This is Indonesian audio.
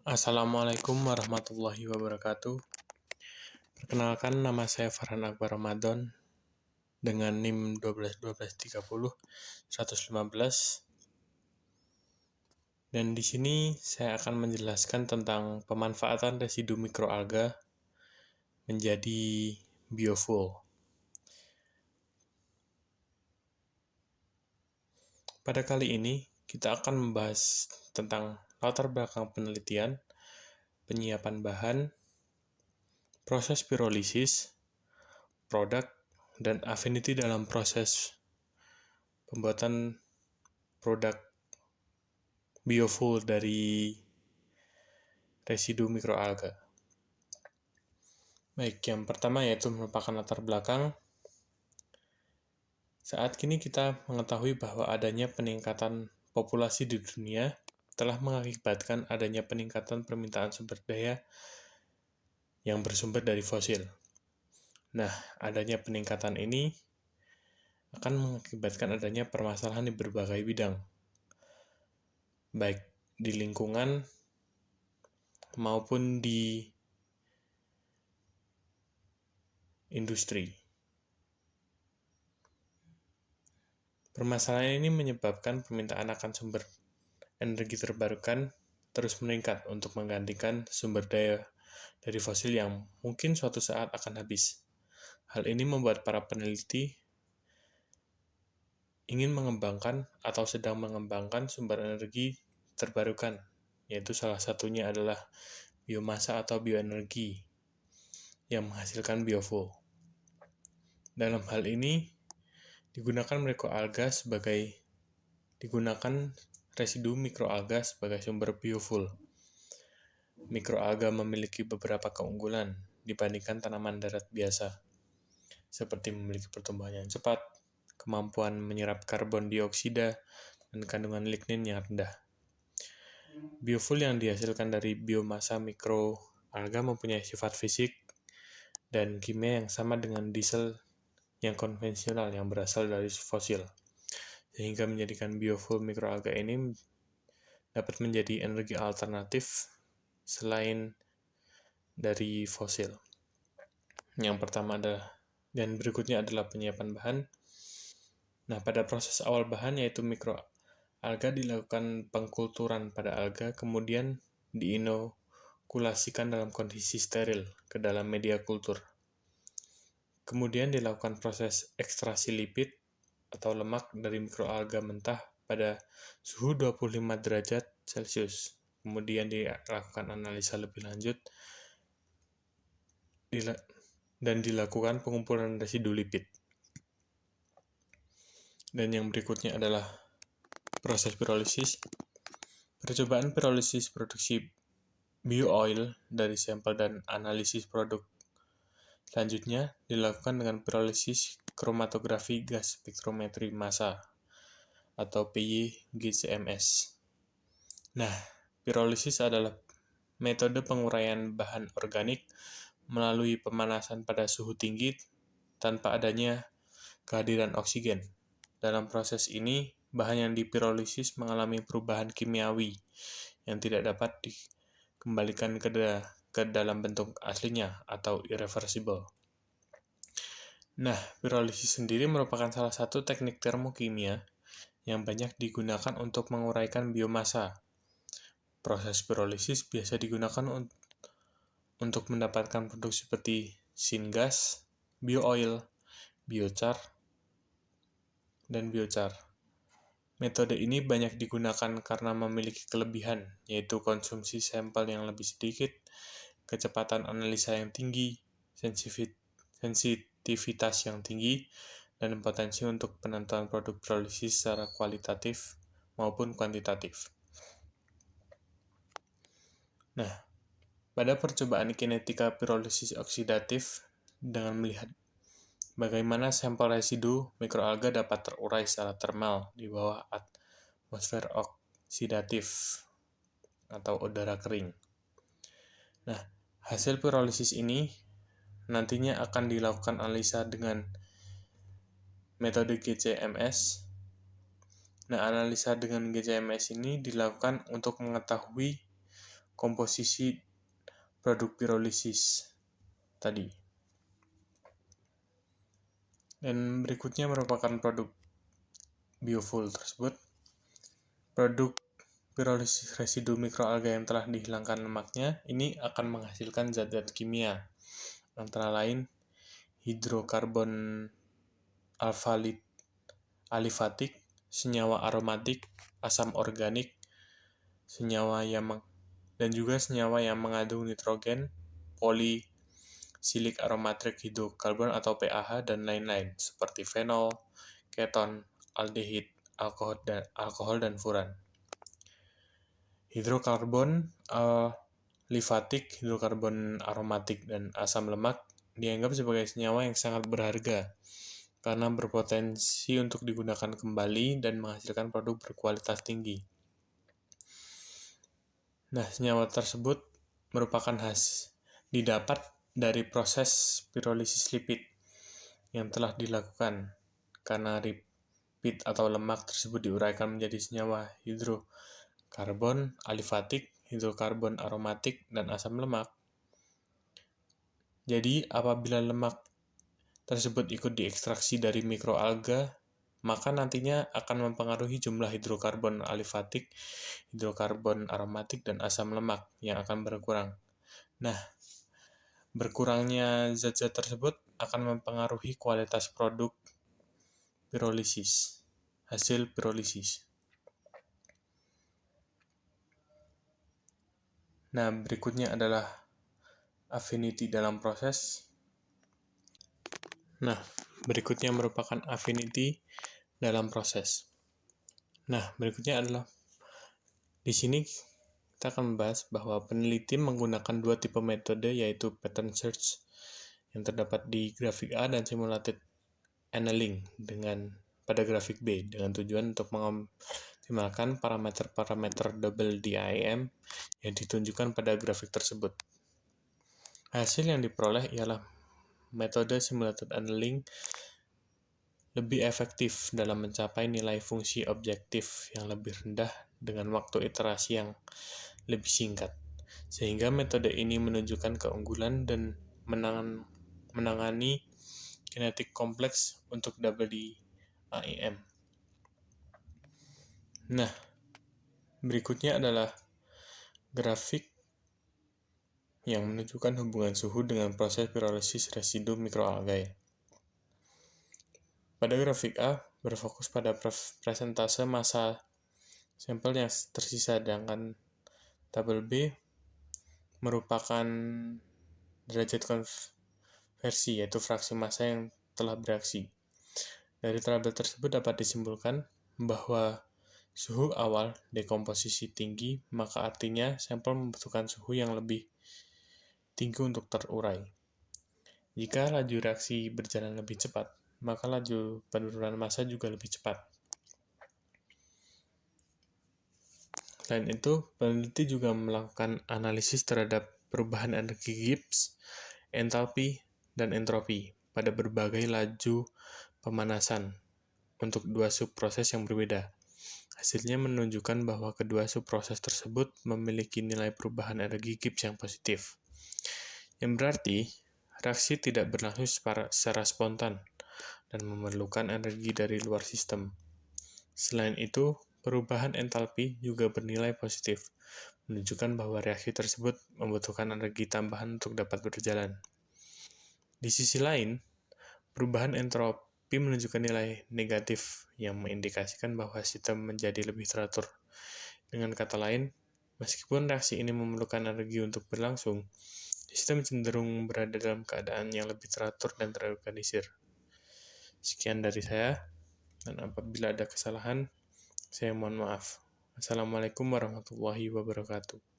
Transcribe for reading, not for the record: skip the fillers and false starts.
Assalamualaikum warahmatullahi wabarakatuh. Perkenalkan, nama saya Farhan Akbar Ramadan dengan NIM 12 Dan di sini saya akan menjelaskan tentang pemanfaatan residu mikroalga menjadi biofuel. Pada kali ini kita akan membahas tentang latar belakang penelitian, penyiapan bahan, proses pirolisis, produk, dan affinity dalam proses pembuatan produk biofuel dari residu mikroalga. Baik, yang pertama yaitu merupakan latar belakang. Saat kini kita mengetahui bahwa adanya peningkatan populasi di dunia telah mengakibatkan adanya peningkatan permintaan sumber daya yang bersumber dari fosil. Nah, adanya peningkatan ini akan mengakibatkan adanya permasalahan di berbagai bidang, baik di lingkungan maupun di industri. Permasalahan ini menyebabkan permintaan akan sumber energi terbarukan terus meningkat untuk menggantikan sumber daya dari fosil yang mungkin suatu saat akan habis. Hal ini membuat para peneliti ingin mengembangkan atau sedang mengembangkan sumber energi terbarukan, yaitu salah satunya adalah biomasa atau bioenergi yang menghasilkan biofuel. Dalam hal ini, digunakan residu mikroalga sebagai sumber biofuel. Mikroalga memiliki beberapa keunggulan dibandingkan tanaman darat biasa, seperti memiliki pertumbuhan yang cepat, kemampuan menyerap karbon dioksida, dan kandungan lignin yang rendah. Biofuel yang dihasilkan dari biomasa mikroalga mempunyai sifat fisik dan kimia yang sama dengan diesel yang konvensional yang berasal dari fosil, sehingga menjadikan biofuel mikroalga ini dapat menjadi energi alternatif selain dari fosil. Yang pertama adalah, dan berikutnya adalah penyiapan bahan. Nah, pada proses awal bahan yaitu mikroalga dilakukan pengkulturan pada alga, kemudian diinokulasikan dalam kondisi steril ke dalam media kultur. Kemudian dilakukan proses ekstrasi lipid atau lemak dari mikroalga mentah pada suhu 25 derajat Celcius. Kemudian dilakukan analisa lebih lanjut dan dilakukan pengumpulan residu lipid. Dan yang berikutnya adalah proses pirolisis. Percobaan pirolisis produksi bio-oil dari sampel dan analisis produk selanjutnya dilakukan dengan pirolisis kromatografi gas spektrometri massa atau PY-GCMS. Nah, pirolisis adalah metode penguraian bahan organik melalui pemanasan pada suhu tinggi tanpa adanya kehadiran oksigen. Dalam proses ini, bahan yang dipirolisis mengalami perubahan kimiawi yang tidak dapat dikembalikan ke dalam bentuk aslinya atau irreversible. Nah, pirolisis sendiri merupakan salah satu teknik termokimia yang banyak digunakan untuk menguraikan biomasa. Proses pirolisis biasa digunakan untuk mendapatkan produk seperti syngas, bio-oil, biochar, dan biochar. Metode ini banyak digunakan karena memiliki kelebihan, yaitu konsumsi sampel yang lebih sedikit, kecepatan analisa yang tinggi, sensitivitas yang tinggi, dan potensi untuk penentuan produk pirolisis secara kualitatif maupun kuantitatif. Nah, pada percobaan kinetika pirolisis oksidatif dengan melihat bagaimana sampel residu mikroalga dapat terurai secara termal di bawah atmosfer oksidatif atau udara kering. Nah, hasil pirolisis ini nantinya akan dilakukan analisa dengan metode GCMS. Nah, analisa dengan GCMS ini dilakukan untuk mengetahui komposisi produk pirolisis tadi. Dan berikutnya merupakan produk biofuel tersebut. Produk pirolisis residu mikroalga yang telah dihilangkan lemaknya ini akan menghasilkan zat-zat kimia, antara lain hidrokarbon alifatik, senyawa aromatik, asam organik, dan juga senyawa yang mengandung nitrogen, polycyclic aromatic hydrocarbon atau PAH, dan lain-lain seperti fenol, keton, aldehid, alkohol dan furan. Hidrokarbon alifatik, hidrokarbon aromatik, dan asam lemak dianggap sebagai senyawa yang sangat berharga karena berpotensi untuk digunakan kembali dan menghasilkan produk berkualitas tinggi. Nah, senyawa tersebut merupakan didapat dari proses pirolisis lipid yang telah dilakukan karena lipid atau lemak tersebut diuraikan menjadi senyawa hidrokarbon alifatik, hidrokarbon aromatik, dan asam lemak. Jadi, apabila lemak tersebut ikut diekstraksi dari mikroalga, maka nantinya akan mempengaruhi jumlah hidrokarbon alifatik, hidrokarbon aromatik, dan asam lemak yang akan berkurang. Nah, berkurangnya zat-zat tersebut akan mempengaruhi kualitas produk pirolisis, hasil pirolisis. Nah, berikutnya adalah affinity dalam proses. Nah, berikutnya merupakan affinity dalam proses. Nah, berikutnya adalah di sini kita akan membahas bahwa peneliti menggunakan dua tipe metode, yaitu pattern search yang terdapat di grafik A dan simulated annealing pada grafik B dengan tujuan untuk mengoptimalkan parameter-parameter double DIM yang ditunjukkan pada grafik tersebut. Hasil yang diperoleh ialah metode simulated annealing lebih efektif dalam mencapai nilai fungsi objektif yang lebih rendah dengan waktu iterasi yang lebih singkat, sehingga metode ini menunjukkan keunggulan dan menangani kinetik kompleks untuk WDIM. Nah, berikutnya adalah grafik yang menunjukkan hubungan suhu dengan proses pirolisis residu mikroalgae. Pada grafik A, berfokus pada persentase massa sampel yang tersisa, sedangkan tabel B merupakan derajat konversi, yaitu fraksi massa yang telah bereaksi. Dari tabel tersebut dapat disimpulkan bahwa suhu awal dekomposisi tinggi, maka artinya sampel membutuhkan suhu yang lebih tinggi untuk terurai. Jika laju reaksi berjalan lebih cepat, maka laju penurunan massa juga lebih cepat. Selain itu, peneliti juga melakukan analisis terhadap perubahan energi Gibbs, entalpi, dan entropi pada berbagai laju pemanasan untuk dua subproses yang berbeda. Hasilnya menunjukkan bahwa kedua subproses tersebut memiliki nilai perubahan energi Gibbs yang positif, yang berarti reaksi tidak berlangsung secara spontan dan memerlukan energi dari luar sistem. Selain itu, perubahan entalpi juga bernilai positif, menunjukkan bahwa reaksi tersebut membutuhkan energi tambahan untuk dapat berjalan. Di sisi lain, perubahan entropi menunjukkan nilai negatif yang mengindikasikan bahwa sistem menjadi lebih teratur. Dengan kata lain, meskipun reaksi ini memerlukan energi untuk berlangsung, sistem cenderung berada dalam keadaan yang lebih teratur dan terorganisir. Sekian dari saya, dan apabila ada kesalahan, saya mohon maaf. Assalamualaikum warahmatullahi wabarakatuh.